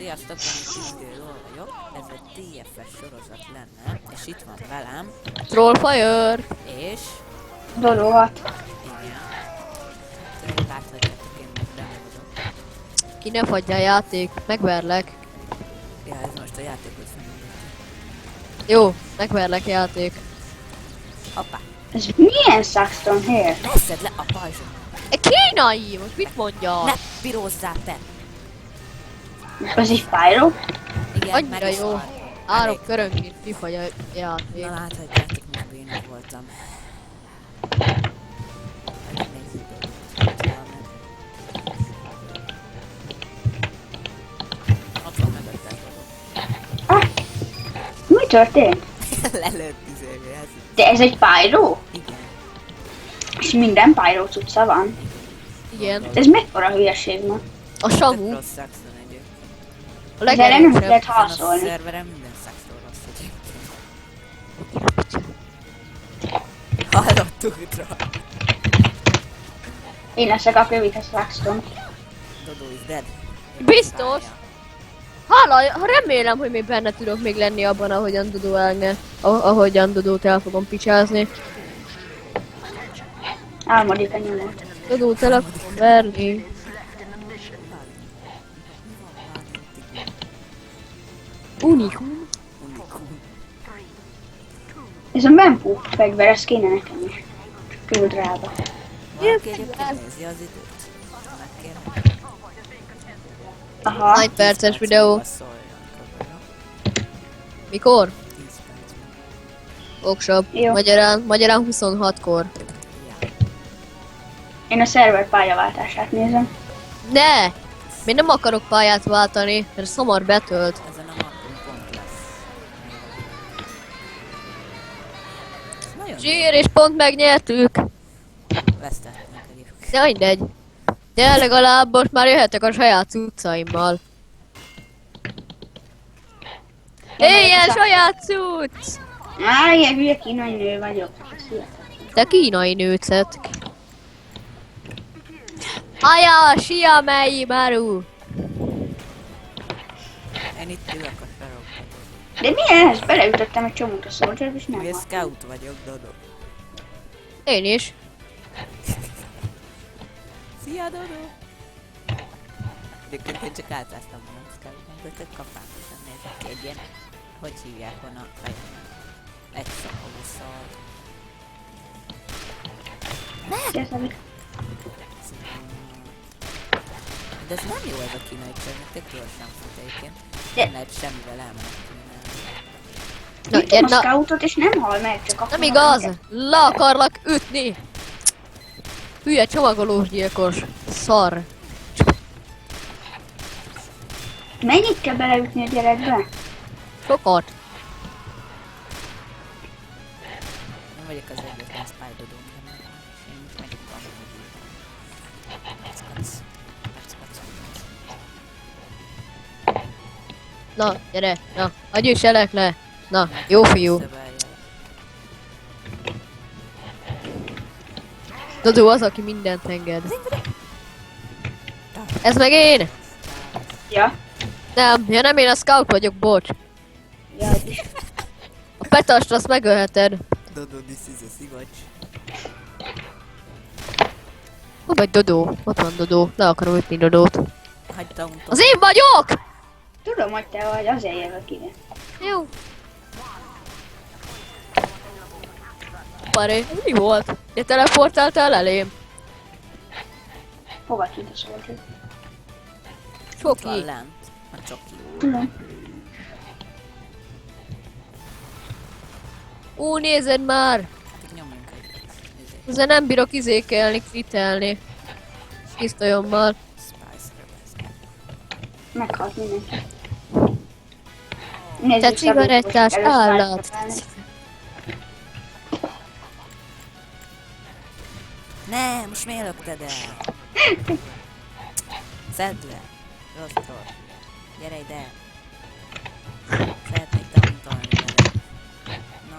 Sziasztok, én Tizgőről vagyok, ez egy TFS sorozat lenne, és itt van velem, Trollfire! és... Dolóhat. Igen. Tényleg láthatjátok, én meg nem vagyok. Ki ne fagyja a játék, megverlek. Ja, ez most a játékot felmondott. Jó, megverlek játék. Hoppá! Ez milyen Saxton Hair? Ne szedd le a pajzsot! Kínai! Most mit mondja? Ne pirozzál te! Ez egy Pyro? Igen, Annyira meg is jó. van. Árok körönként kifagy a játék. Na láthatjátok, milyen béna voltam. Megnézzük, hogy van. Ott van mögötte a dolog. Ah, mi történt? Lelőtt izéhez. De ez egy Pyro? Igen. És minden Pyro cucca van? Igen. Ez mekkora hülyeség ma? A Tök Samu. rossz Saxon egyébként. A De nem legerősebb. lehet Ezen a harcolni. szerveren minden Saxon rossz egyébként. Hallottuk rá. Én leszek a kövít a Saxton. Dodo is dead. Biztos? Hála, remélem, hogy még benne tudok még lenni abban, ahogyan Dodó elne. Ahogyan Dodót el fogom picsázni. Álmodik a nyomot. Dodót el akarom verni. Unikum. Unikum. Ez a Mempu fegyver, ez kéne nekem is. Küld rába. Valaki egyébként nézi az időt. Megkérem. Aha. Hány perces videó? Szóljon, kabarra. Mikor? 10 percben. Workshop. Jó. Magyarán 26-kor. Ja. Én a szerver pályaváltását nézem. Ne! Még nem akarok pályát váltani, mert ez hamar betölt. Ezen a mapon pont lesz. Ez nagyon Zsír, és pont megnyertük! vesztettünk egyébként. De mindegy. De legalább most már jöhetek a saját cuccaimmal. Éljen saját cucc! Á, ilyen hülye kínai nő vagyok. Ez hihetetlen. De kínai nőcet. Aja, sia mei maru! Én itt ülök a sarokban. De mi ez? Beleütöttem egy csomót a Soldier, és nem Én volt. scout vagyok, Dodo. Én is. Szia, Dodo! Egyébként én csak átáztam volna a scoutnak, de tök kapátosan nézek ki egy ilyen, hogy hívják volna a fejemet. Egy szakavú szal. Sziasztok. De ez nem jó ez a kínai csörnek, tök gyorsan fut egyébként. De- Nem lehet semmivel elmenekülni. Na, Ütöm a na, scoutot, és nem hal meg, csak akkor... nem igaz! Le akarlak ütni! Hülye csomagolós gyilkos. Szar. Mennyit kell beleütni a gyerekbe? Sokat. Nem vagyok az egyetlen Spy-Dodó, hanem én megyek valami. Kac. Na, gyere, na, adjusselek le. Na, jó fiú. Dodó az, aki mindent enged. Ez meg én? Ja. Nem, ja nem, én a scout vagyok, bocs. Ja, A petast azt megölheted. Dodo, this is a szivacs. Hol vagy Dodó? Ott van Dodó. Le akarom ütni Dodót. Hagyta untom. Az én vagyok! tudom, hogy te vagy, azért jövök ide. Jó. Paré, mi volt? De teleportáltál elém? Hova kint a Soldier? Ott van Csoki. lent. A csoki. Tudom. Ó, nézed már! Addig nyomjunk egy Ezzel nem bírok izékelni, kritelni. Pisztolyommal. Spice-re. Meghalt mindenki. Te Nézzük, cigarettás szabadon, most állat! először Ne, most miért lökted el? Szedd le. Rossz. Gyere ide. Szeretnék tantolni veled. No.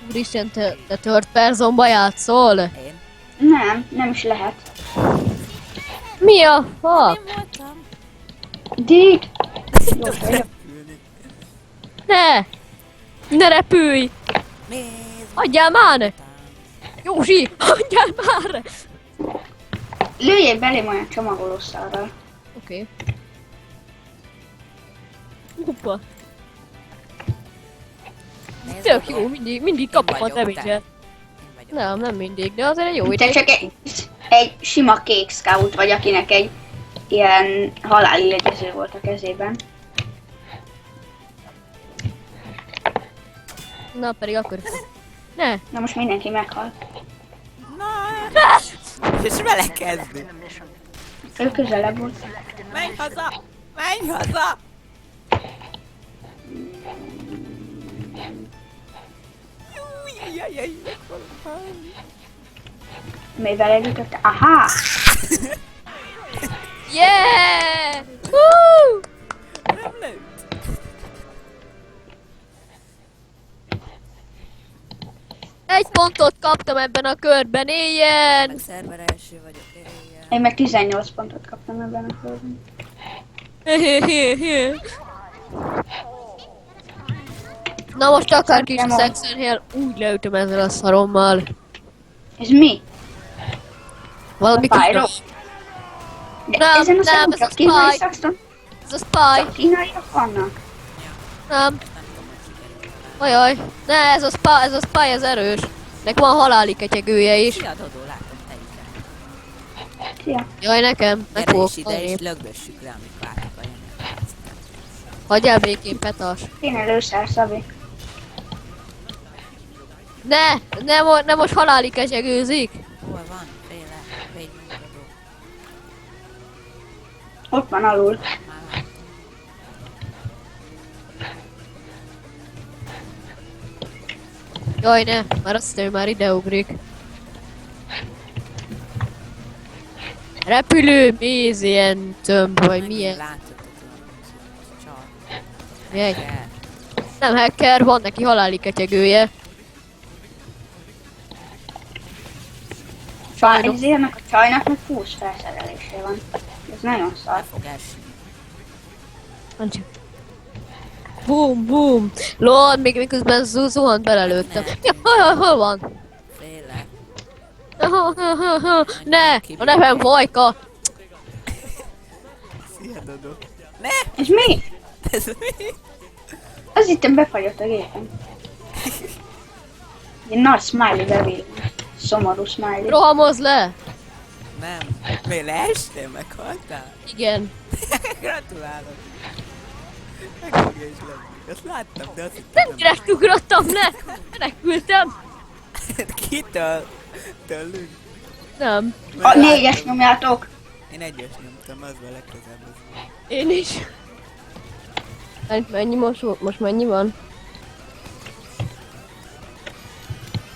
Úristen, te third personba játszol? Én? Nem is lehet. Mi a fa? Én voltam. Dit! Jó, vagyok. Repülni. Ne! Ne repülj! Nézd! Adjál már! Józsi! Adjál már! Lőjél belém olyan csomagolószarral. Oké. Hoppa. Nézd, Tök hol. jó, mindig kapom a vagyok, damage-et. Én vagyok. Nem mindig, de azért egy jó Te idő. csak egy sima kék scout vagy, akinek egy ilyen haláli legyező volt a kezében. Na pedig akkor... Ne! Na most mindenki meghal. Na, és vele kezdünk. Ő közelebb volt. Menj haza! Menj haza! Jaj, meg fogok halni. Még vele jutott. Aha! Yeah! Woo! Nem lőtt. Egy pontot kaptam ebben a körben, éljen! Meg szerver első vagyok, éljen. Én meg 18 pontot kaptam ebben a körben. Na most akár kis Nem, szexenhél, úgy leütöm ezzel a szarommal. Ez mi? Valami A Pyro? kínos. De Nem, ezen a nem, számon ez a csak kínai Spy. szakszon? Ez a spy. Csak kínaiak vannak? Nem. Ajaj. Ne, ez a spy, ez erős. Nek van haláli ketyegője is. Szia, Dodó, látom te is. Szia. Jaj, nekem. Meg Gyere fogok is ide, és fogni. lögdössük le, amik váltak a jönnek. Hagyjál békén, petas. Kéne lőszer, Szabi. Ne most haláli ketyegőzik. Hol van? Féle. Védj meg, Dodó. Ott van alul. Már láttam. Jaj, ne. Már azt hiszem, hogy már ideugrik. Repülő méz, ilyen tömb, vagy milyen. Látod, Dodó. Csak. Milyen? Kell. Nem hacker, van neki haláli ketyegője. Sajnos. Ezért ennek a csajnak meg 20 felszerelése van. Ez nagyon szar. Le fog esni. Mondjuk. Boom, boom. Lol, még miközben zuhant belelőttem. Ja, hol van? Féle. Ne, a nevem Vajka. Szia, Dodó. Ne! Ez mi? Ez mi? Az itt befagyott a gépen. Egy nagy smiley bevél. Szomorú smiley. Rohamoz le. Nem. Még leestél, meghaltál? Igen. Gratulálok. Meg fogja is lenni. Azt láttam, de azt hittem Nem direkt ugrottam le. Menekültem. Kitől? Tőlünk? Nem. A 4-es nyomjátok. Én egyes nyomtam, az a legközelebb az volt. Én is. Mennyi most mennyi van?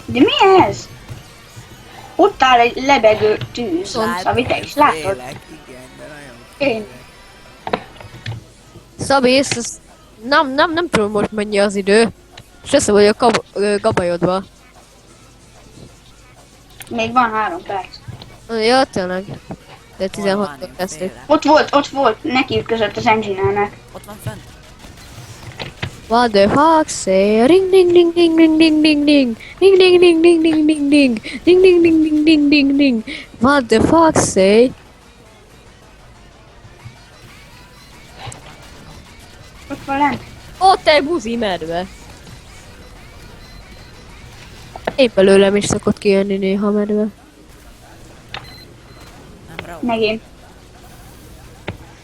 De mi ez? Ott áll egy lebegő tűz. Szóval- Szabi, te is látod? Félek, igen, de nagyon Én. Szabész, nem tudom most mennyi az idő. És össze vagyok gabajodva. Még van 3 perc. Ja, tényleg. De Hol van? 16-tól Én kezdtük. félek. Ott volt, neki ütközött az engine-nek. Ott van fönt. What the fuck say? Ring ding ding ding ding ding ding ding. Ding ding ding ding ding ding ding. Ding ding ding ding ding ding ding. What the fuck say? Ott van lent. Ott egy buzi medve. Épp belőlem is szokott kijönni néha medve. Nem Raúl. Megint.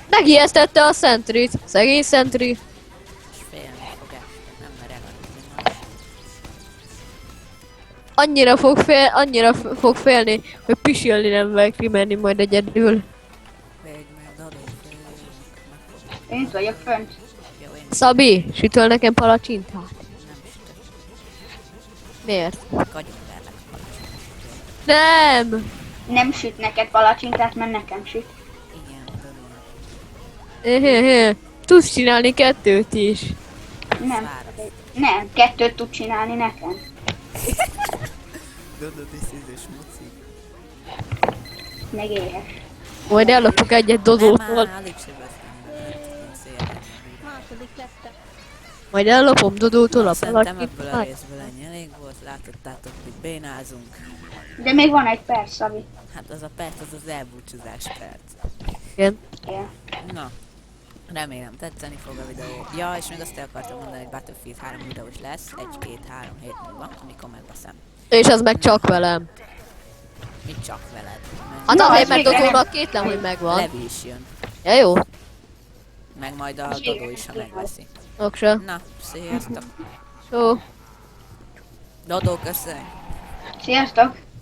Megijesztette a Sentryt. Szegény Sentry. És félni fog esni. Nem mer eladni. Annyira fog félni, hogy pisilni nem meg kimenni majd egyedül. Védj meg, Dodó, félünk. Meg fogok. Én itt vagyok fönt. Jó, én Szabi, sütöl nekem palacsintát? nem sütök. Miért? Kagyonverlek a palacsintát. Nem! Nem süt neked palacsintát, mert nekem süt. Igen, Dodónak. Tudsz csinálni kettőt is. Nem. Száraz. Nem, 2 tud csinálni nekem. Dodó, this is a smuci. Meg éhes. Majd ellopok egyet Nem Dodótól. már, alig sebeztem. Szépen. Második lettem. Majd ellopom Dodótól Na, a szerintem valakit. ebből a részből ennyi elég volt, látottátok, hogy bénázunk. De még van egy perc, Szabi. Hát az a perc, az az elbúcsúzás perc. Igen. Igen. Na, remélem tetszeni fog a videó. Ja, és még azt el akartam mondani, hogy Battlefield 3 videós lesz, 1-2-3 hét múlva, amikor megveszem. És az meg csak velem. Mit csak veled? Hát Ja, azért, ez mert még Dodónak kétlem, hogy megvan. Levi is jön. Ja, jó. Meg majd a Dodó is, ha megveszi. Oksa. Na, sziasztok! Jó. Dodó, köszönj! Sziasztok!